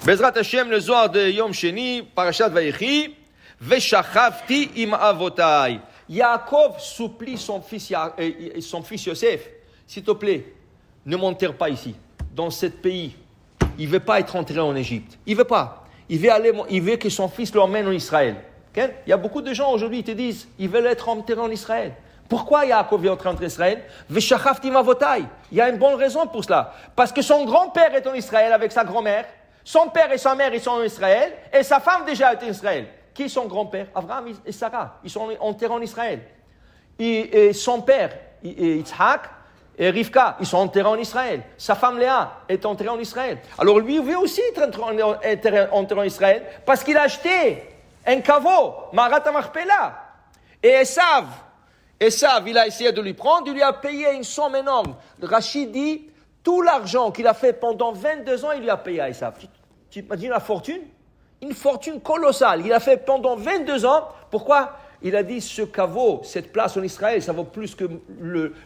Bezrat Hashem, le Zohar de Yom Sheni, Parashat Vayechi, Veshachavti im avotai. Yaakov supplie son fils Yosef, s'il te plaît, ne m'enterre pas ici, dans ce pays. Il ne veut pas être enterré en Égypte. Il ne veut pas. Il veut que son fils l'emmène en Israël. Okay? Il y a beaucoup de gens aujourd'hui qui te disent, ils veulent être enterrés en Israël. Pourquoi Yaakov veut entrer en Israël? Veshachavti im avotai. Il y a une bonne raison pour cela. Parce que son grand-père est en Israël avec sa grand-mère. Son père et sa mère, ils sont en Israël. Et sa femme déjà est en Israël. Qui est son grand-père? Abraham et Sarah. Ils sont enterrés en Israël. Et son père, Yitzhak et Rivka, ils sont enterrés en Israël. Sa femme Léa est enterrée en Israël. Alors lui, il veut aussi être enterré en Israël parce qu'il a acheté un caveau, Marat HaMachpelah. Et Esav, il a essayé de lui prendre, il lui a payé une somme énorme. Rachid dit, tout l'argent qu'il a fait pendant 22 ans, il lui a payé à Esav. Tu imagines la fortune? Une fortune colossale. Il a fait pendant 22 ans. Pourquoi? Il a dit, ce caveau, cette place en Israël, ça vaut plus que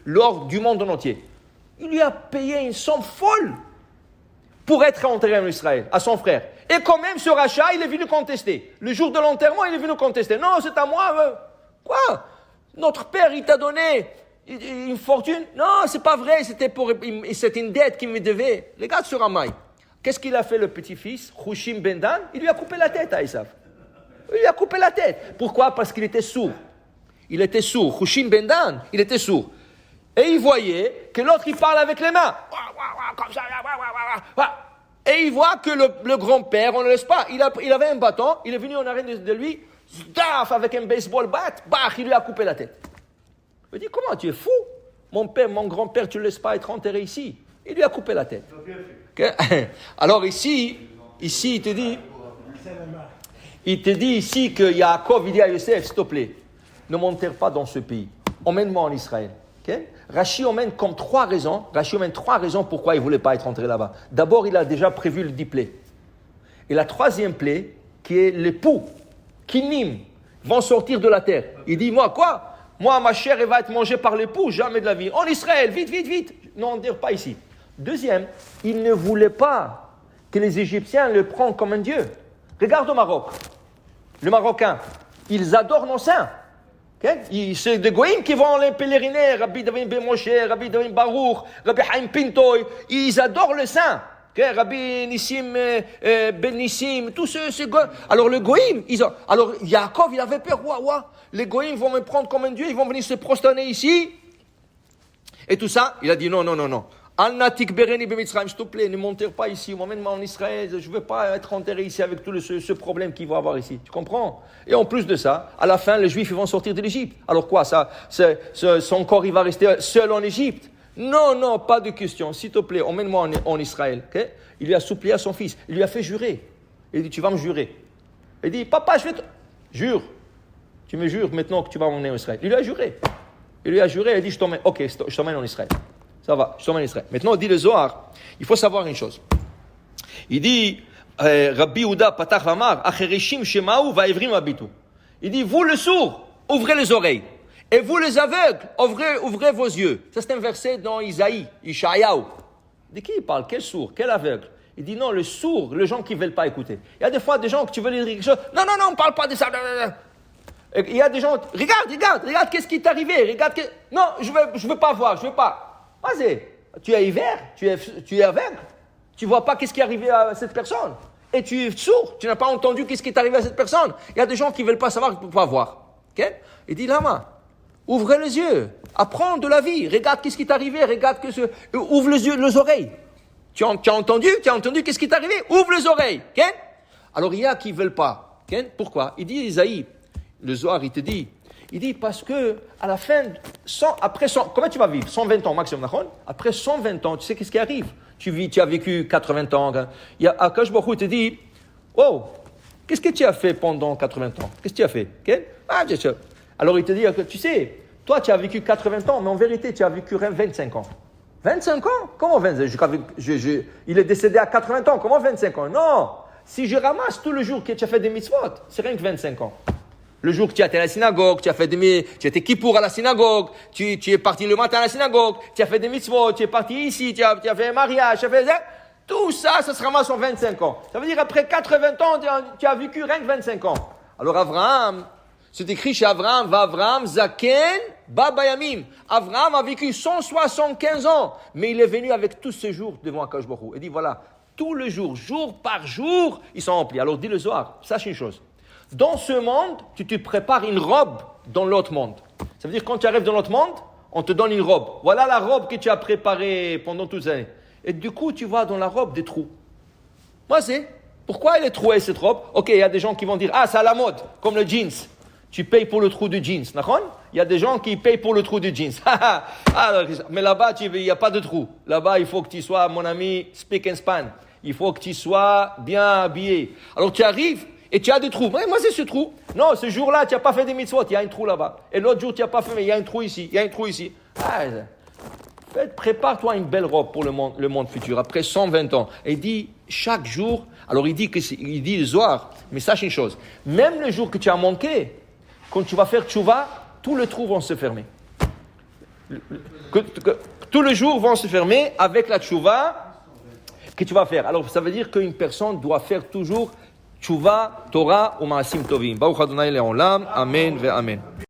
l'or du monde entier. Il lui a payé une somme folle pour être enterré en Israël, à son frère. Et quand même, ce rachat, il est venu contester. Le jour de l'enterrement, il est venu contester. Non, c'est à moi. Quoi? Notre père, il t'a donné une fortune? Non, c'est pas vrai, c'était une dette qu'il me devait. Regarde ce ramaï. Qu'est-ce qu'il a fait le petit-fils, Hushim ben Dan? Il lui a coupé la tête à Esav. Il lui a coupé la tête. Pourquoi? Parce qu'il était sourd. Il était sourd. Hushim ben Dan, il était sourd. Et il voyait que l'autre, il parle avec les mains. Comme ça. Et il voit que le grand-père, on ne le laisse pas. Il avait un bâton, il est venu en arrière de lui, avec un baseball bat, il lui a coupé la tête. Il dit, comment, tu es fou? Mon grand-père, tu ne le laisses pas être enterré ici. Il lui a coupé la tête. Okay? Alors ici, il te dit ici que Yaakov, il dit à Yosef, s'il te plaît, ne m'enterre pas dans ce pays. Emmène-moi en Israël. Okay? Rachi emmène comme trois raisons pourquoi il ne voulait pas être enterré là-bas. D'abord, il a déjà prévu le 10 plaies. Et la troisième plaie, qui est l'époux, Kinim, vont sortir de la terre. Il dit, moi, quoi? Moi, ma chair, elle va être mangée par l'époux, jamais de la vie. En Israël, vite. Non, dire pas ici. Deuxième, il ne voulait pas que les Égyptiens le prennent comme un dieu. Regarde au Maroc. Le Marocain, ils adorent nos saints. Okay? C'est des goïms qui vont les pèleriner. Rabbi David Ben Moshe, Rabbi David Baruch, Rabbi Haim Pintoy. Ils adorent le saint. Okay? Rabbi Nissim Ben Nissim, tous ces goïms. Alors le goïm, alors Yaakov, il avait peur. Les goïms vont me prendre comme un dieu, ils vont venir se prosterner ici. Et tout ça, il a dit non. Al-Natik Bereni Bemitzrayim, s'il te plaît, ne m'enterre pas ici, emmène-moi en Israël, je ne veux pas être enterré ici avec tout ce problème qu'il va avoir ici. Tu comprends? Et en plus de ça, à la fin, les Juifs ils vont sortir de l'Égypte. Alors quoi, son corps il va rester seul en Égypte? Non, pas de question. S'il te plaît, emmène-moi en Israël. Okay? Il lui a supplié à son fils, il lui a fait jurer. Il dit, tu vas me jurer. Il dit, papa, je vais te... Jure. Tu me jures maintenant que tu vas m'emmener en Israël. Il lui a juré. Il a dit, je t'emmène en Israël. Ça va, je t'emmène en Israël. Maintenant, on dit le Zohar, il faut savoir une chose. Il dit, Rabbi Yehuda Patach Vamar, Achereshim Shemaou Vaivrim Abitu. Il dit, vous le sourd, ouvrez les oreilles. Et vous les aveugles, ouvrez vos yeux. Ça, c'est un verset dans Isaïe, Ishayahu. De qui il parle? Quel sourd? Quel aveugle? Il dit, non, le sourd, les gens qui ne veulent pas écouter. Il y a des fois des gens que tu veux leur dire quelque chose. Non, on ne parle pas de ça. Et il y a des gens, regarde, qu'est-ce qui t'est arrivé? Non, je veux pas voir, je veux pas. Vas-y, tu es hiver, tu es aveugle, tu ne vois pas qu'est-ce qui est arrivé à cette personne. Et tu es sourd, tu n'as pas entendu qu'est-ce qui est arrivé à cette personne. Il y a des gens qui ne veulent pas savoir, pour pas voir. Okay? Il dit, Lama, ouvrez les yeux, apprends de la vie, regarde qu'est-ce qui est arrivé, ouvre les yeux, les oreilles. Tu as entendu qu'est-ce qui est arrivé? Ouvre les oreilles. Okay? Alors il y a qui ne veulent pas. Okay? Pourquoi? Il dit, Isaïe, le Zohar, il te dit, parce que, à la fin, comment tu vas vivre? 120 ans maximum, après 120 ans, tu sais qu'est-ce qui arrive? Tu as vécu 80 ans. Il y a Akash Baruch te dit, qu'est-ce que tu as fait pendant 80 ans? Qu'est-ce que tu as fait? Okay? Alors il te dit, tu sais, toi tu as vécu 80 ans, mais en vérité tu as vécu 25 ans. 25 ans? Comment 25 ans? Il est décédé à 80 ans, comment 25 ans? Non! Si je ramasse tout le jour que tu as fait des mitzvot, c'est rien que 25 ans. Le jour que tu as été à la synagogue, tu as été kippour à la synagogue, tu es parti le matin à la synagogue, tu as fait des mitzvot, tu es parti ici, tu as fait un mariage, tout Tout ça, ça se ramasse en 25 ans. Ça veut dire après 80 ans, tu as vécu rien que 25 ans. Alors Abraham, c'est écrit chez Abraham, Avraham Zaken Babayamim. Abraham a vécu 175 ans, mais il est venu avec tous ses jours devant Akadosh Baruch Hu. Il dit voilà, tous les jours, jour par jour, ils sont remplis. Alors dis le Zohar, sache une chose. Dans ce monde, tu te prépares une robe dans l'autre monde. Ça veut dire quand tu arrives dans l'autre monde, on te donne une robe. Voilà la robe que tu as préparée pendant toutes les années. Et du coup, tu vois dans la robe des trous. Moi, pourquoi elle est trouée cette robe? Ok, il y a des gens qui vont dire, c'est à la mode, comme le jeans. Tu payes pour le trou de jeans, d'accord? Il y a des gens qui payent pour le trou de jeans. Mais là-bas, il n'y a pas de trou. Là-bas, il faut que tu sois, mon ami, speak and span. Il faut que tu sois bien habillé. Alors, tu arrives et tu as des trous. Moi, c'est ce trou. Non, ce jour-là, tu n'as pas fait des mitzvot, il y a un trou là-bas. Et l'autre jour, tu n'as pas fait, mais il y a un trou ici, il y a un trou ici. Prépare-toi une belle robe pour le monde futur, après 120 ans. Et dit, chaque jour, alors il dit le Zohar, mais sache une chose, même le jour que tu as manqué, quand tu vas faire tchouva, tous les trous vont se fermer. Tous les jours vont se fermer avec la tchouva que tu vas faire. Alors ça veut dire qu'une personne doit faire toujours tchouva, Torah ou Maasim Tovim. Baruch Adonai Le'olam, Amen ve Amen.